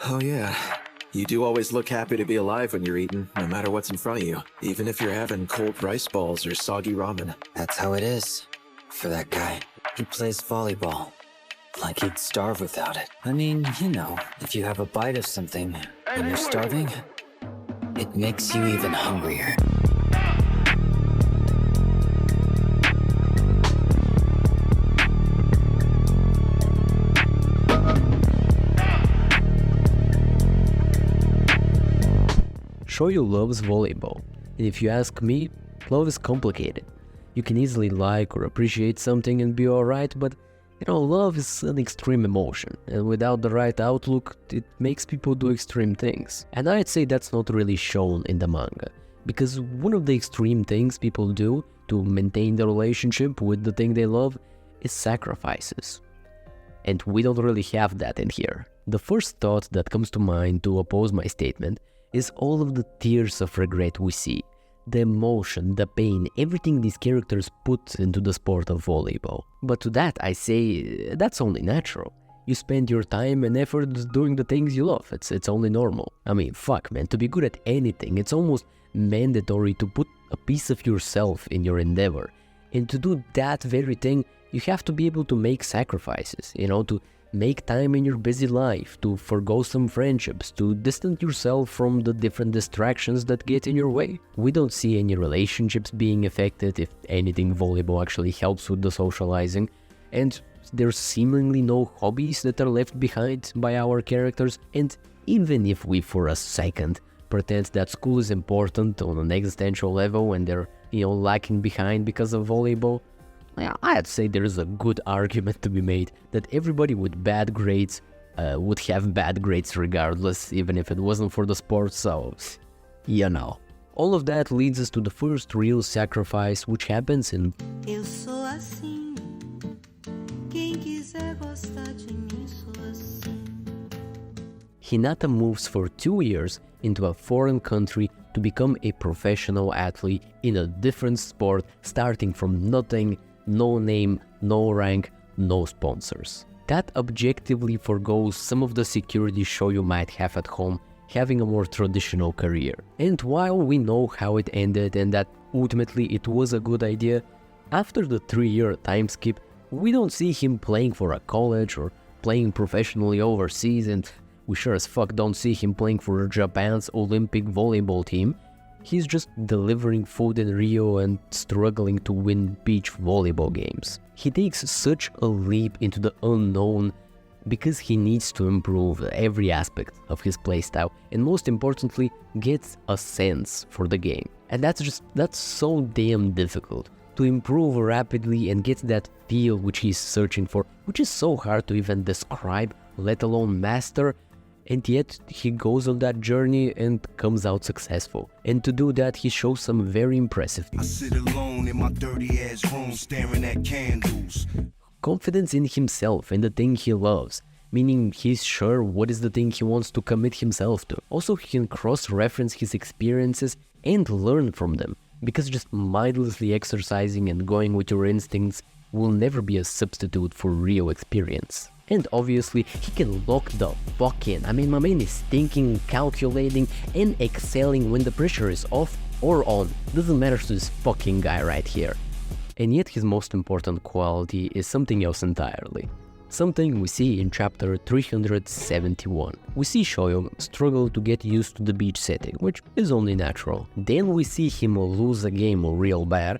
Oh yeah, you do always look happy to be alive when you're eating, no matter what's in front of you. Even if you're having cold rice balls or soggy ramen. That's how it is for that guy. He plays volleyball. Like he'd starve without it. I mean, you know, if you have a bite of something when you're starving, it makes you even hungrier. Shoyo loves volleyball, and if you ask me, love is complicated. You can easily like or appreciate something and be alright, but love is an extreme emotion, and without the right outlook, it makes people do extreme things. And I'd say that's not really shown in the manga, because one of the extreme things people do to maintain the relationship with the thing they love is sacrifices. And we don't really have that in here. The first thought that comes to mind to oppose my statement is all of the tears of regret we see. The emotion, the pain, everything these characters put into the sport of volleyball. But to that I say, that's only natural. You spend your time and effort doing the things you love, it's only normal. I mean, fuck man, to be good at anything, it's almost mandatory to put a piece of yourself in your endeavor. And to do that very thing, you have to be able to make sacrifices, to make time in your busy life, to forgo some friendships, to distance yourself from the different distractions that get in your way. We don't see any relationships being affected. If anything, volleyball actually helps with the socializing, and there's seemingly no hobbies that are left behind by our characters. And even if we for a second pretend that school is important on an existential level and they're lacking behind because of volleyball, I'd say there is a good argument to be made that everybody with bad grades would have bad grades regardless, even if it wasn't for the sport, so, All of that leads us to the first real sacrifice, which happens in Eu sou assim. Quem quiser gostar de mim, sou assim. Hinata moves for 2 years into a foreign country to become a professional athlete in a different sport, starting from nothing. No name, no rank, no sponsors. That objectively forgoes some of the security Shoyo might have at home, having a more traditional career. And while we know how it ended and that ultimately it was a good idea, after the 3-year time skip, we don't see him playing for a college or playing professionally overseas, and we sure as fuck don't see him playing for Japan's Olympic volleyball team. He's just delivering food in Rio and struggling to win beach volleyball games. He takes such a leap into the unknown because he needs to improve every aspect of his playstyle and most importantly, gets a sense for the game. And that's so damn difficult. To improve rapidly and get that feel which he's searching for, which is so hard to even describe, let alone master. And yet he goes on that journey and comes out successful. And to do that, he shows some very impressive I sit alone in my dirty ass room staring at candles. Confidence in himself and the thing he loves, meaning he's sure what is the thing he wants to commit himself to. Also, he can cross-reference his experiences and learn from them, because just mindlessly exercising and going with your instincts will never be a substitute for real experience. And obviously, he can lock the fuck in. I mean, my man is thinking, calculating, and excelling when the pressure is off or on. Doesn't matter to this fucking guy right here. And yet his most important quality is something else entirely. Something we see in chapter 371. We see Shoyo struggle to get used to the beach setting, which is only natural. Then we see him lose a game real bad,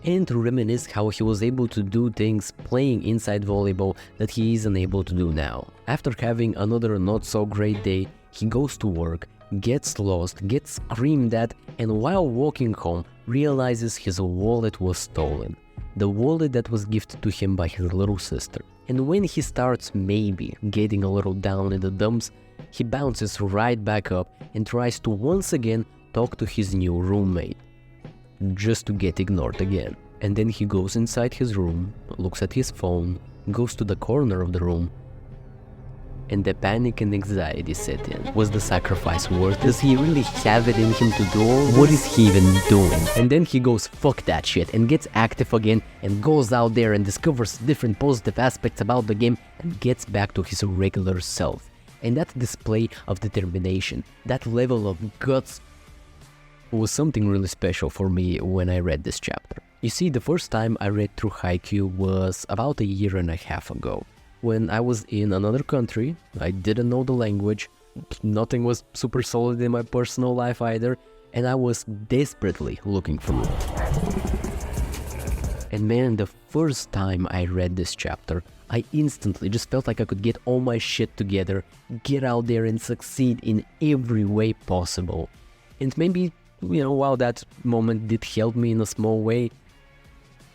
and to reminisce how he was able to do things playing inside volleyball that he isn't able to do now. After having another not so great day, he goes to work, gets lost, gets screamed at, and while walking home realizes his wallet was stolen. The wallet that was gifted to him by his little sister. And when he starts maybe getting a little down in the dumps, he bounces right back up and tries to once again talk to his new roommate, just to get ignored again. And then he goes inside his room, looks at his phone, goes to the corner of the room, and the panic and anxiety set in. Was the sacrifice worth it? Does he really have it in him to do all this? What is he even doing? And then he goes fuck that shit and gets active again and goes out there and discovers different positive aspects about the game and gets back to his regular self. And that display of determination, that level of guts, was something really special for me when I read this chapter. You see, the first time I read through Haikyuu was about a year and a half ago, when I was in another country. I didn't know the language, nothing was super solid in my personal life either, and I was desperately looking for it. And man, the first time I read this chapter, I instantly just felt like I could get all my shit together, get out there and succeed in every way possible. And maybe, while that moment did help me in a small way,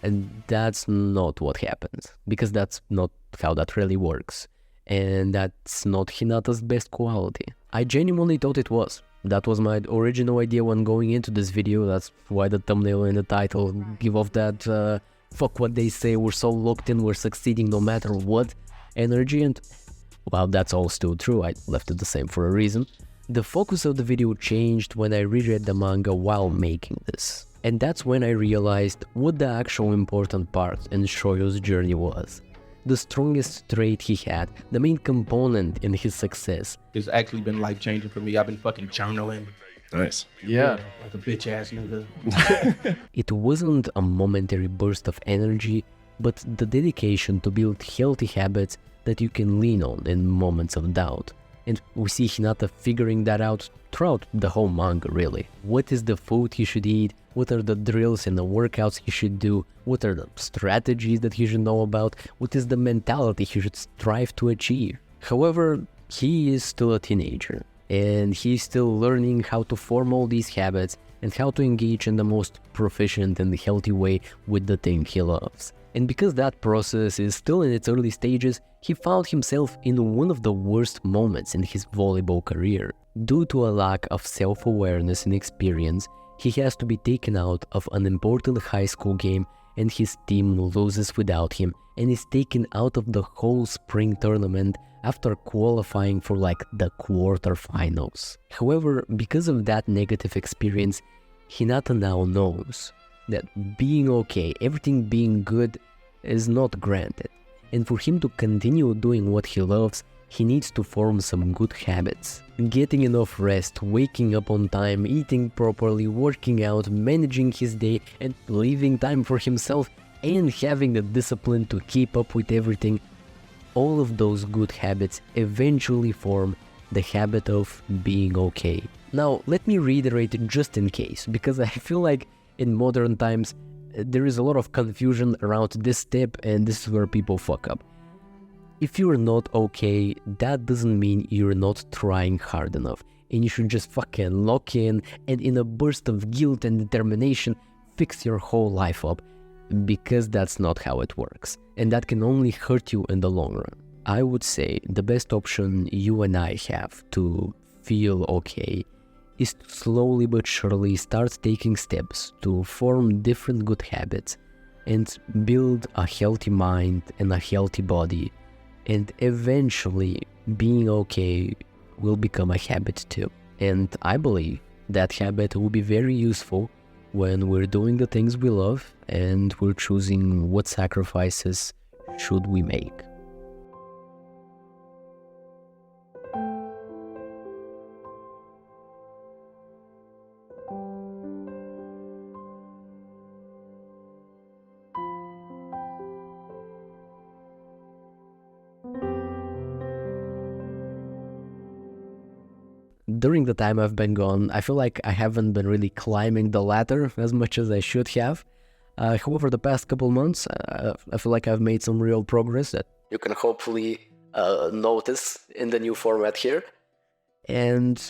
and that's not what happens, because that's not how that really works, and that's not Hinata's best quality. I genuinely thought it was. That was my original idea when going into this video. That's why the thumbnail and the title give off that fuck what they say, we're so locked in, we're succeeding no matter what energy, and while that's all still true, I left it the same for a reason. The focus of the video changed when I reread the manga while making this. And that's when I realized what the actual important part in Shoyo's journey was. The strongest trait he had, the main component in his success. It's actually been life-changing for me. I've been fucking journaling. Nice. Yeah. Like a bitch-ass nigga. It wasn't a momentary burst of energy, but the dedication to build healthy habits that you can lean on in moments of doubt. And we see Hinata figuring that out throughout the whole manga, really. What is the food he should eat? What are the drills and the workouts he should do? What are the strategies that he should know about? What is the mentality he should strive to achieve? However, he is still a teenager, and he's still learning how to form all these habits and how to engage in the most proficient and healthy way with the thing he loves. And because that process is still in its early stages, he found himself in one of the worst moments in his volleyball career. Due to a lack of self-awareness and experience, he has to be taken out of an important high school game, and his team loses without him and is taken out of the whole spring tournament after qualifying for like the quarterfinals. However, because of that negative experience, Hinata now knows that being okay, everything being good, is not granted. And for him to continue doing what he loves, he needs to form some good habits. Getting enough rest, waking up on time, eating properly, working out, managing his day, and leaving time for himself, and having the discipline to keep up with everything. All of those good habits eventually form the habit of being okay. Now, let me reiterate it just in case, because I feel like in modern times, there is a lot of confusion around this step, and this is where people fuck up. If you're not okay, that doesn't mean you're not trying hard enough, and you should just fucking lock in and in a burst of guilt and determination fix your whole life up, because that's not how it works, and that can only hurt you in the long run. I would say the best option you and I have to feel okay is to slowly but surely start taking steps to form different good habits and build a healthy mind and a healthy body, and eventually being okay will become a habit too. And I believe that habit will be very useful when we're doing the things we love and we're choosing what sacrifices should we make. During the time I've been gone, I feel like I haven't been really climbing the ladder as much as I should have. However, the past couple months, I feel like I've made some real progress that you can hopefully notice in the new format here. And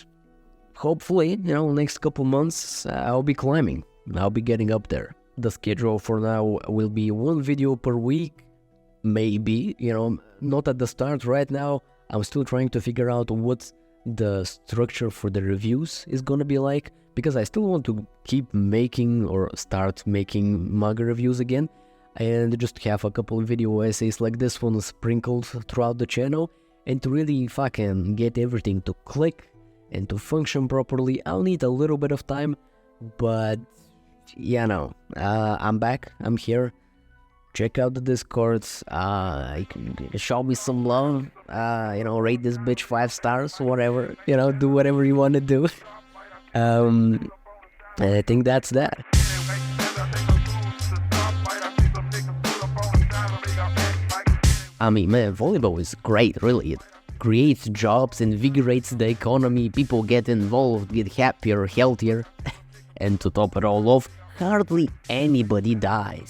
hopefully, next couple months, I'll be climbing. I'll be getting up there. The schedule for now will be one video per week, maybe, not at the start right now. I'm still trying to figure out what the structure for the reviews is gonna be like, because I still want to keep making or start making manga reviews again, and just have a couple of video essays like this one sprinkled throughout the channel. And to really fucking get everything to click and to function properly, I'll need a little bit of time, but I'm back, I'm here, check out the Discords, show me some love, rate this bitch 5 stars, whatever, do whatever you want to do. And I think that's that. I mean, man, volleyball is great, really. It creates jobs, invigorates the economy, people get involved, get happier, healthier, and to top it all off, hardly anybody dies.